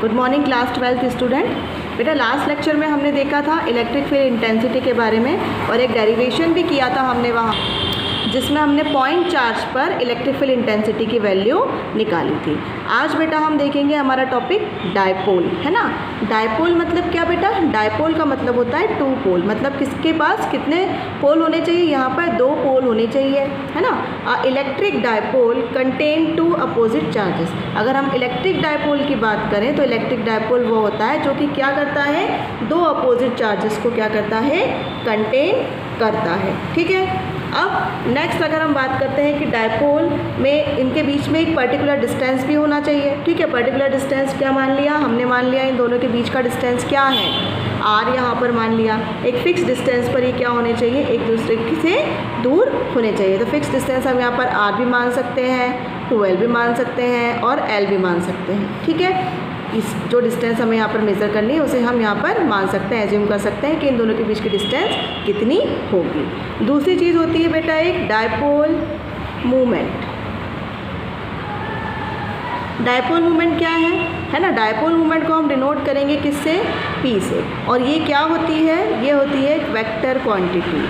Good morning class 12th student. बेटा last lecture में हमने देखा था इलेक्ट्रिक फील्ड इंटेंसिटी के बारे में और एक डेरिवेशन भी किया था हमने वहाँ, जिसमें हमने पॉइंट चार्ज पर इलेक्ट्रिक फील्ड इंटेंसिटी की वैल्यू निकाली थी। आज बेटा हम देखेंगे हमारा टॉपिक डायपोल, है ना। डायपोल मतलब क्या बेटा? डायपोल का मतलब होता है टू पोल, मतलब किसके पास कितने पोल होने चाहिए? यहाँ पर दो पोल होने चाहिए, है ना। Electric dipole contain two opposite charges. अगर हम इलेक्ट्रिक डायपोल की बात करें तो इलेक्ट्रिक डायपोल वो होता है जो कि क्या करता है, दो अपोजिट चार्जेस को क्या करता है, कंटेन करता है। ठीक है। अब नेक्स्ट अगर हम बात करते हैं कि डायपोल में इनके बीच में एक पर्टिकुलर डिस्टेंस भी होना चाहिए। ठीक है। पर्टिकुलर डिस्टेंस क्या मान लिया हमने? मान लिया इन दोनों के बीच का डिस्टेंस क्या है, आर यहाँ पर मान लिया। एक फिक्स डिस्टेंस पर ये क्या होने चाहिए, एक दूसरे से दूर होने चाहिए। तो फिक्स डिस्टेंस हम यहाँ पर आर भी मान सकते हैं, 12 भी मान सकते हैं और एल भी मान सकते हैं। ठीक है। इस जो डिस्टेंस हमें यहाँ पर मेज़र करनी है उसे हम यहाँ पर मान सकते हैं, एज्यूम कर सकते हैं कि इन दोनों के बीच की डिस्टेंस कितनी होगी। दूसरी चीज़ होती है बेटा एक डायपोल मूवमेंट। डायपोल मूवमेंट क्या है ना। डायपोल मूवमेंट को हम डिनोट करेंगे किससे, पी से। और ये क्या होती है, ये होती है वेक्टर क्वांटिटी,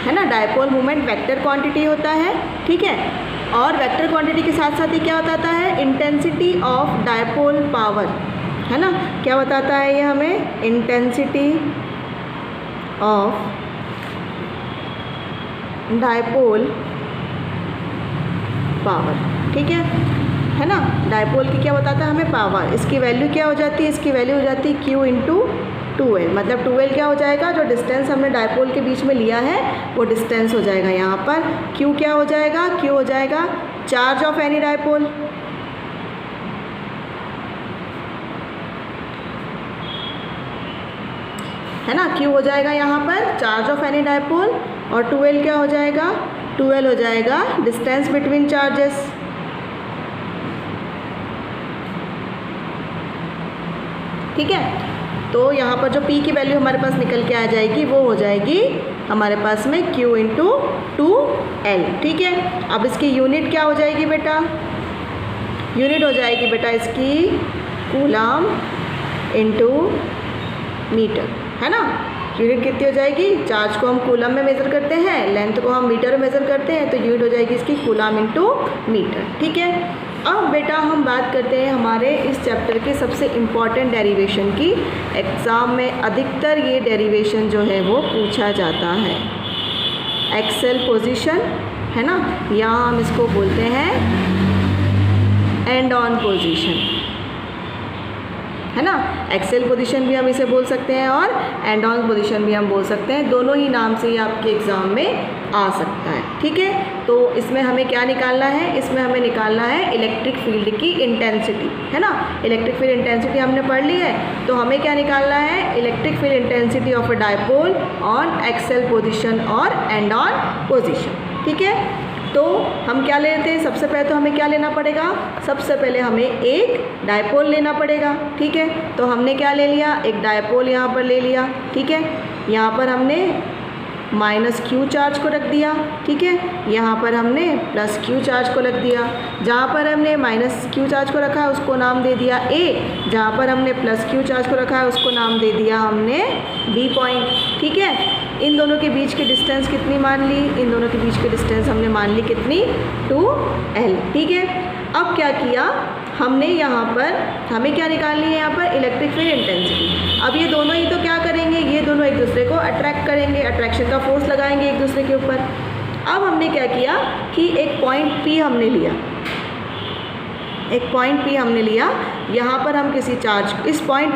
है ना। डायपोल मूवमेंट वेक्टर क्वांटिटी होता है। ठीक है। और वेक्टर क्वांटिटी के साथ साथ ही क्या बताता है, इंटेंसिटी ऑफ डायपोल पावर, है ना। क्या बताता है ये हमें, इंटेंसिटी ऑफ डायपोल पावर। ठीक है ना। डायपोल की क्या बताता है हमें, पावर। इसकी वैल्यू क्या हो जाती है, इसकी वैल्यू हो जाती है Q इंटू 2L। मतलब 2L क्या हो जाएगा, जो डिस्टेंस हमने डायपोल के बीच में लिया है वो डिस्टेंस हो जाएगा यहाँ पर। Q क्या हो जाएगा, Q हो जाएगा चार्ज ऑफ एनी डायपोल, है ना। Q हो जाएगा यहाँ पर चार्ज ऑफ एनी डायपोल और 2L क्या हो जाएगा, 2L हो जाएगा डिस्टेंस बिटवीन चार्जेस। ठीक है। तो यहाँ पर जो P की वैल्यू हमारे पास निकल के आ जाएगी वो हो जाएगी हमारे पास में Q इंटू 2L। ठीक है। अब इसकी यूनिट क्या हो जाएगी बेटा, यूनिट हो जाएगी बेटा इसकी कूलम इंटू मीटर, है ना। यूनिट कितनी हो जाएगी, चार्ज को हम कूलम में मेज़र करते हैं, लेंथ को हम मीटर में मेज़र करते हैं, तो यूनिट हो जाएगी इसकी कूलम इंटू मीटर। ठीक है। अब बेटा हम बात करते हैं हमारे इस चैप्टर के सबसे इम्पॉर्टेंट डेरिवेशन की। एग्ज़ाम में अधिकतर ये डेरिवेशन जो है वो पूछा जाता है, एक्सेल पोजीशन, है ना, या हम इसको बोलते हैं एंड ऑन पोजीशन, है ना। एक्सेल पोजीशन भी हम इसे बोल सकते हैं और एंड ऑन पोजीशन भी हम बोल सकते हैं। दोनों ही नाम से ये आपके एग्ज़ाम में आ सकता है। ठीक है। तो इसमें हमें क्या निकालना है, इसमें हमें निकालना है इलेक्ट्रिक फील्ड की इंटेंसिटी, है ना। इलेक्ट्रिक फील्ड इंटेंसिटी हमने पढ़ ली है, तो हमें क्या निकालना है, electric field intensity of a dipole on axial position और एंड ऑन पोजीशन। ठीक है। तो हम क्या लेते हैं, सबसे पहले तो हमें क्या लेना पड़ेगा, सबसे पहले हमें एक डायपोल लेना पड़ेगा। ठीक है। तो हमने क्या ले लिया, एक डायपोल यहाँ पर ले लिया। ठीक है। यहाँ पर हमने माइनस Q चार्ज को रख दिया। ठीक है। यहाँ पर हमने प्लस Q चार्ज को रख दिया। जहाँ पर हमने माइनस Q चार्ज को रखा है उसको नाम दे दिया A, जहाँ पर हमने प्लस Q चार्ज को रखा है उसको नाम दे दिया हमने B पॉइंट। ठीक है। इन दोनों के बीच की डिस्टेंस कितनी मान ली, इन दोनों के बीच की डिस्टेंस हमने मान ली कितनी, 2L। ठीक है। अब क्या किया हमने, यहाँ पर हमें क्या निकालनी है, यहाँ पर इलेक्ट्रिक फील्ड इंटेंसिटी। अब ये दोनों ही तो क्या करेंगे, ये दोनों एक दूसरे को अट्रैक्ट करेंगे, अट्रैक्शन का फोर्स लगाएंगे एक दूसरे के ऊपर। अब हमने क्या किया कि एक पॉइंट P हमने लिया, एक पॉइंट P हमने लिया। यहाँ पर हम किसी चार्ज, इस पॉइंट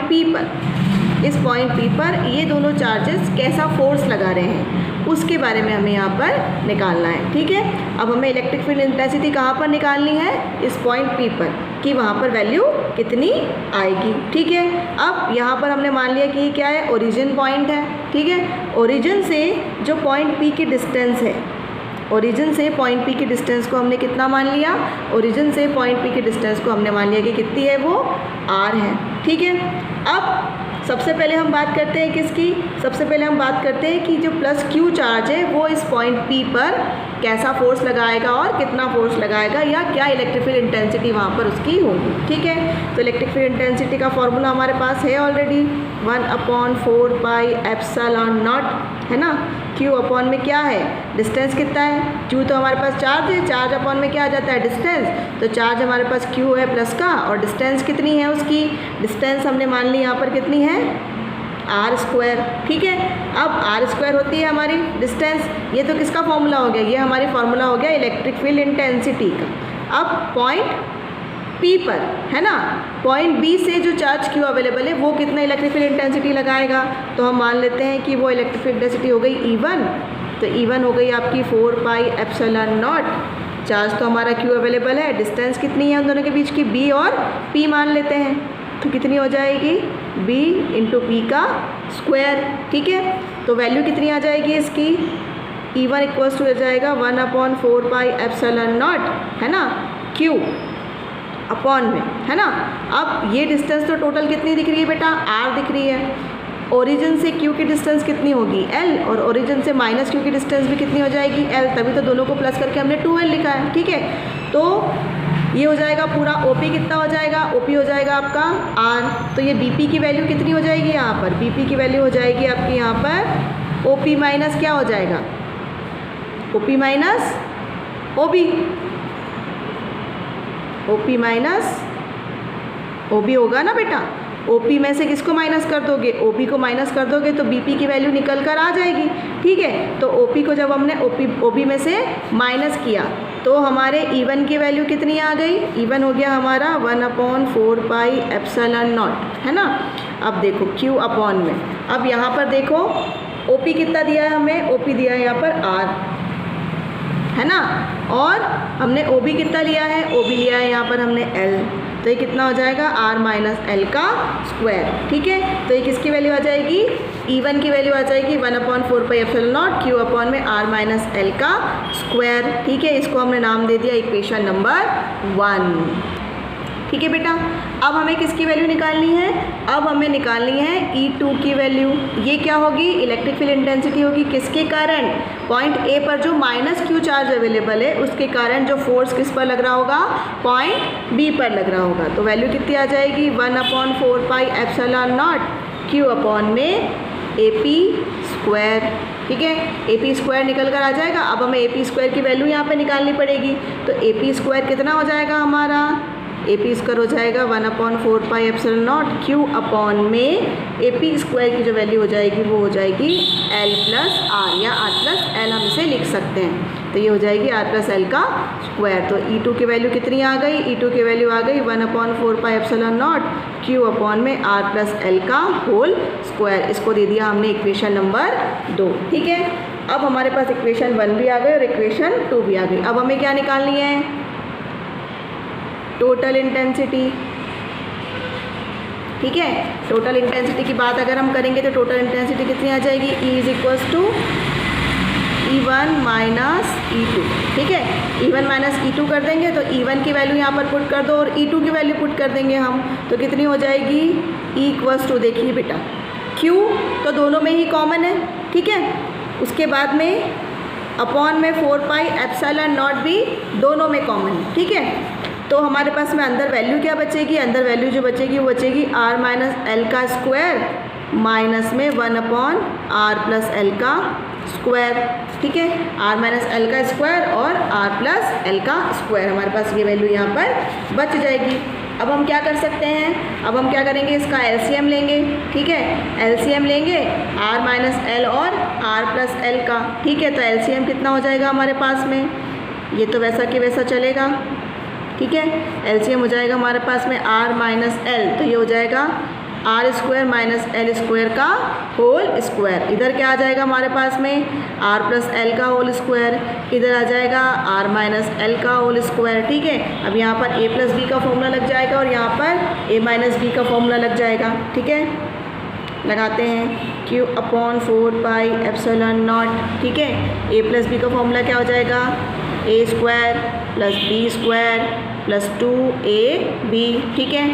P पर ये दोनों चार्जेस कैसा फोर्स लगा रहे हैं उसके बारे में हमें यहाँ पर निकालना है। ठीक है। अब हमें इलेक्ट्रिक फील्ड इंटेंसिटी कहाँ पर निकालनी है, इस पॉइंट P पर, कि वहाँ पर वैल्यू कितनी आएगी। ठीक है। अब यहाँ पर हमने मान लिया कि ये क्या है, ओरिजिन पॉइंट है। ठीक है। ओरिजिन से जो पॉइंट P की डिस्टेंस है, ओरिजिन से पॉइंट P की डिस्टेंस को हमने कितना मान लिया, ओरिजिन से पॉइंट P की डिस्टेंस को हमने मान लिया कि कितनी है, वो R है। ठीक है। अब सबसे पहले हम बात करते हैं किसकी, सबसे पहले हम बात करते हैं कि जो प्लस Q चार्ज है वो इस पॉइंट P पर कैसा फोर्स लगाएगा और कितना फोर्स लगाएगा या क्या इलेक्ट्रिक फील्ड इंटेंसिटी वहाँ पर उसकी होगी। ठीक है, तो इलेक्ट्रिक फील्ड इंटेंसिटी का फॉर्मूला हमारे पास है ऑलरेडी 1/4 पाई एप्सिलॉन नॉट, है ना। Q अपॉन में क्या है, डिस्टेंस कितना है, Q तो हमारे पास चार्ज है, चार्ज अपॉन में क्या आ जाता है, डिस्टेंस। तो चार्ज हमारे पास Q है प्लस का, और डिस्टेंस कितनी है उसकी, डिस्टेंस हमने मान ली यहाँ पर कितनी है, r²। ठीक है, अब r² होती है हमारी डिस्टेंस। ये तो किसका फॉर्मूला हो गया, ये हमारी फॉर्मूला हो गया इलेक्ट्रिक फील्ड इंटेंसिटी का। अब पॉइंट P पर, है ना, पॉइंट B से जो चार्ज Q अवेलेबल है वो कितना इलेक्ट्रिक फील्ड इंटेंसिटी लगाएगा, तो हम मान लेते हैं कि वो इलेक्ट्रिक फील्ड इंटेंसिटी हो गई E1। तो E1 हो गई आपकी 4 पाई एप्सिलॉन नॉट। चार्ज तो हमारा Q अवेलेबल है, डिस्टेंस कितनी है उन दोनों के बीच की, B और P मान लेते हैं, तो कितनी हो जाएगी, B × P का स्क्वायर। ठीक है, तो वैल्यू कितनी आ जाएगी इसकी, E1 इक्वल्स टू हो जाएगा 1/4 पाई एप्सिलॉन नॉट, है ना, Q अपॉन में, है ना। अब ये डिस्टेंस तो टोटल कितनी दिख रही है बेटा, R दिख रही है। ओरिजिन से Q की डिस्टेंस कितनी होगी, L, और ओरिजिन से माइनस Q की डिस्टेंस भी कितनी हो जाएगी, L, तभी तो दोनों को प्लस करके हमने 2L लिखा है। ठीक है, तो ये हो जाएगा पूरा OP कितना हो जाएगा, OP हो जाएगा आपका R। तो ये BP की वैल्यू कितनी हो जाएगी, यहाँ पर BP की वैल्यू हो जाएगी आपकी यहाँ पर OP माइनस क्या हो जाएगा, OP minus OB, OP minus OB होगा ना बेटा। OP में से किसको माइनस कर दोगे, OB को माइनस कर दोगे तो BP की वैल्यू निकल कर आ जाएगी। ठीक है, तो OP को जब हमने OB में से माइनस किया तो हमारे E1 की वैल्यू कितनी आ गई, E1 हो गया हमारा 1/4 पाई एप्सिलॉन नॉट, है ना। अब देखो Q अपॉन में, अब यहाँ पर देखो OP कितना दिया है हमें, OP दिया है यहाँ पर R, है ना, और हमने OB कितना लिया है, OB लिया है यहाँ पर हमने L। तो ये कितना हो जाएगा, R माइनस L का स्क्वायर। ठीक है, तो ये किसकी वैल्यू आ जाएगी, E1 की वैल्यू आ जाएगी 1/4 pi epsilon not Q upon में R माइनस L का स्क्वायर। ठीक है, इसको हमने नाम दे दिया इक्वेशन नंबर 1। ठीक है बेटा, अब हमें किसकी वैल्यू निकालनी है, अब हमें निकालनी है E2 की वैल्यू। ये क्या होगी, इलेक्ट्रिक फील्ड इंटेंसिटी होगी, किसके कारण, पॉइंट A पर जो माइनस Q चार्ज अवेलेबल है उसके कारण जो फोर्स किस पर लग रहा होगा, पॉइंट B पर लग रहा होगा। तो वैल्यू कितनी आ जाएगी, 1/4 pi epsilon not Q upon में AP²। ठीक है, AP² निकल कर आ जाएगा। अब हमें AP² की वैल्यू यहाँ पे निकालनी पड़ेगी, तो AP² कितना हो जाएगा हमारा, AP² हो जाएगा 1/4 pi epsilon not Q upon में AP² की जो वैल्यू हो जाएगी वो हो जाएगी L प्लस R, या R प्लस L हम इसे लिख सकते हैं। तो ये हो जाएगी R प्लस L का स्क्वायर। तो E2 की वैल्यू कितनी आ गई, E2 की वैल्यू आ गई 1/4 pi epsilon not Q upon में R प्लस L का होल स्क्वायर। इसको दे दिया हमने इक्वेशन नंबर 2। ठीक है, अब हमारे पास इक्वेशन 1 भी आ गई और इक्वेशन 2 भी आ गई। अब हमें क्या निकालनी है, टोटल इंटेंसिटी। ठीक है, टोटल इंटेंसिटी की बात अगर हम करेंगे तो टोटल इंटेंसिटी कितनी आ जाएगी, E is equals to E1 minus E2। ठीक है, E1 माइनस E2 कर देंगे तो E1 की वैल्यू यहाँ पर पुट कर दो और E2 की वैल्यू पुट कर देंगे हम, तो कितनी हो जाएगी, E इक्वल्स टू, देखिए बेटा Q तो दोनों में ही कॉमन है। ठीक है, उसके बाद में अपॉन में 4 पाई एप्सिलॉन नॉट भी दोनों में कॉमन है। ठीक है, तो हमारे पास में अंदर वैल्यू क्या बचेगी, अंदर वैल्यू जो बचेगी वो बचेगी R माइनस L का स्क्वायर माइनस में 1/R प्लस L का स्क्वायर। ठीक है, R माइनस L का स्क्वायर और R प्लस L का स्क्वायर, हमारे पास ये वैल्यू यहाँ पर बच जाएगी। अब हम क्या कर सकते हैं, अब हम क्या करेंगे, इसका LCM लेंगे। ठीक है, LCM लेंगे R माइनस L और R प्लस L का। ठीक है, तो LCM कितना हो जाएगा हमारे पास में, ये तो वैसा कि वैसा चलेगा। ठीक है, LCM हो जाएगा हमारे पास में R माइनस L, तो ये हो जाएगा R² माइनस L² का होल स्क्वायर। इधर क्या आ जाएगा हमारे पास में, R प्लस L का होल स्क्वायर, इधर आ जाएगा R माइनस L का होल स्क्वायर। ठीक है, अब यहाँ पर A प्लस B का फॉर्मूला लग जाएगा और यहाँ पर A माइनस B का फॉर्मूला लग जाएगा। ठीक है, लगाते हैं Q upon 4 pi epsilon not. ठीक है, A प्लस B का फॉर्मूला क्या हो जाएगा, A² plus B² plus 2AB। ठीक है,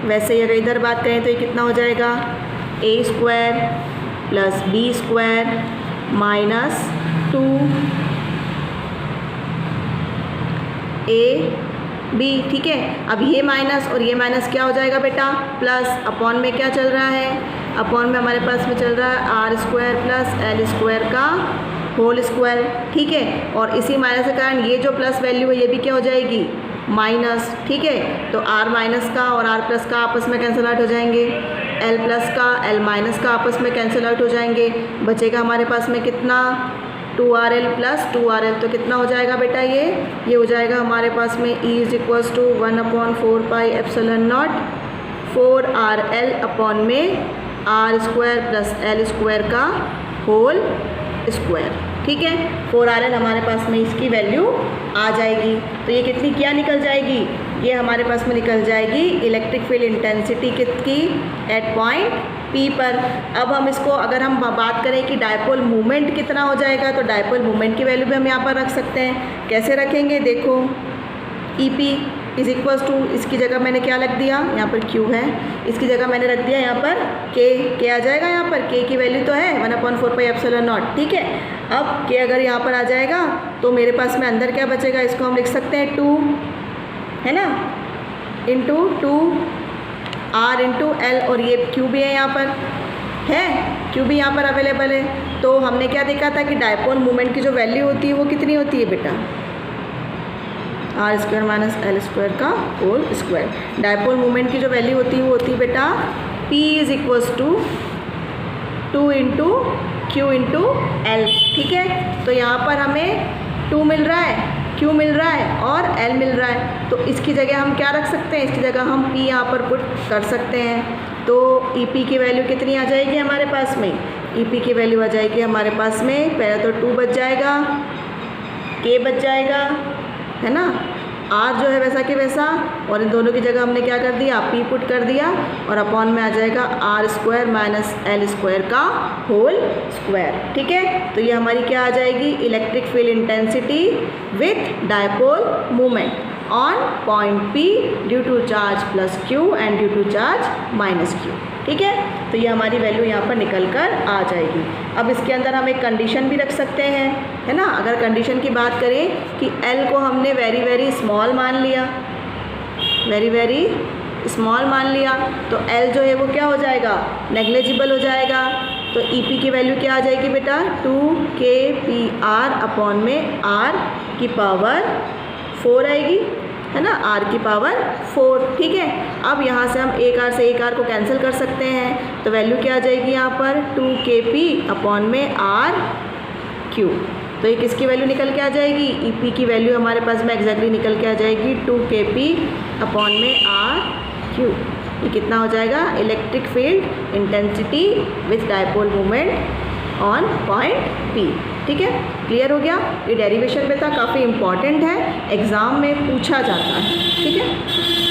वैसे ही अगर इधर बात करें तो ये कितना हो जाएगा, A² plus B² minus 2 A B, ठीक है। अब ये माइनस और ये माइनस क्या हो जाएगा बेटा, प्लस, अपॉन में क्या चल रहा है, अपॉन में हमारे पास में चल रहा है r square plus L square का होल स्क्वायर, ठीक है। और इसी माइनस के कारण ये जो प्लस वैल्यू है ये भी क्या हो जाएगी, माइनस, ठीक है। तो आर माइनस का और आर प्लस का आपस में कैंसिल आउट हो जाएंगे, एल प्लस का एल माइनस का आपस में कैंसिल आउट हो जाएंगे। बचेगा हमारे पास में कितना, 2RL प्लस 2RL, तो कितना हो जाएगा बेटा, ये हो जाएगा हमारे पास में E is equals to 1/4 pi epsilon naught 4RL upon में R square plus L square का होल स्क्वायर, ठीक है। 4RL हमारे पास में इसकी वैल्यू आ जाएगी। तो ये कितनी क्या निकल जाएगी, ये हमारे पास में निकल जाएगी इलेक्ट्रिक फील्ड इंटेंसिटी कितनी, एट पॉइंट P पर। अब हम इसको अगर हम बात करें कि डायपोल मूवमेंट कितना हो जाएगा, तो डायपोल मूवमेंट की वैल्यू भी हम यहाँ पर रख सकते हैं। कैसे रखेंगे, देखो EP इज इक्वल्स टू, इसकी जगह मैंने क्या रख दिया, यहाँ पर Q है, इसकी जगह मैंने रख दिया यहाँ पर K आ जाएगा। यहाँ पर K की वैल्यू तो है 1/4 पाई एप्सिलॉन नॉट, ठीक है। अब K अगर यहाँ पर आ जाएगा तो मेरे पास में अंदर क्या बचेगा, इसको हम लिख सकते हैं 2, है ना, इंटू 2R इंटू L, और ये Q भी है यहाँ पर, है Q भी यहाँ पर अवेलेबल है। तो हमने क्या देखा था कि डायपोल मूवमेंट की जो वैल्यू होती है वो कितनी होती है बेटा, r square minus l square का होल स्क्वायर। डायपोल मूवमेंट की जो वैल्यू होती है वो होती है बेटा P is equals to 2 into Q into L, ठीक है। तो यहाँ पर हमें 2 मिल रहा है, Q मिल रहा है और L मिल रहा है, तो इसकी जगह हम क्या रख सकते हैं, इसकी जगह हम P यहाँ पर पुट कर सकते हैं। तो EP की वैल्यू कितनी आ जाएगी हमारे पास में, EP की वैल्यू आ जाएगी हमारे पास में, पहले तो 2 बच जाएगा, K बच जाएगा, है ना, R जो है वैसा कि वैसा, और इन दोनों की जगह हमने क्या कर दिया, P पुट कर दिया, और अपॉन में आ जाएगा r square minus l square का होल स्क्वायर, ठीक है। तो ये हमारी क्या आ जाएगी, electric field intensity with dipole movement on point P due to charge plus Q and due to charge minus Q, ठीक है। तो ये हमारी वैल्यू यहाँ पर निकल कर आ जाएगी। अब इसके अंदर हम एक कंडीशन भी रख सकते हैं, है ना। अगर कंडीशन की बात करें कि L को हमने वेरी वेरी स्मॉल मान लिया, वेरी वेरी स्मॉल मान लिया, तो L जो है वो क्या हो जाएगा, नेग्लिजिबल हो जाएगा। तो EP की वैल्यू क्या आ जाएगी बेटा, 2KPR अपॉन में R की पावर 4 आएगी, है ना, R की पावर 4, ठीक है। अब यहाँ से हम एक R से एक R को कैंसिल कर सकते हैं, तो वैल्यू क्या आ जाएगी यहाँ पर 2KP अपॉन में RQ। तो ये किसकी वैल्यू निकल के आ जाएगी, EP की वैल्यू हमारे पास में एग्जैक्टली निकल के आ जाएगी 2KP अपॉन में RQ। ये कितना हो जाएगा, electric field intensity with dipole movement on point P, ठीक है। क्लियर हो गया। ये डेरिवेशन बेटा काफ़ी इंपॉर्टेंट है, एग्ज़ाम में पूछा जाता है, ठीक है।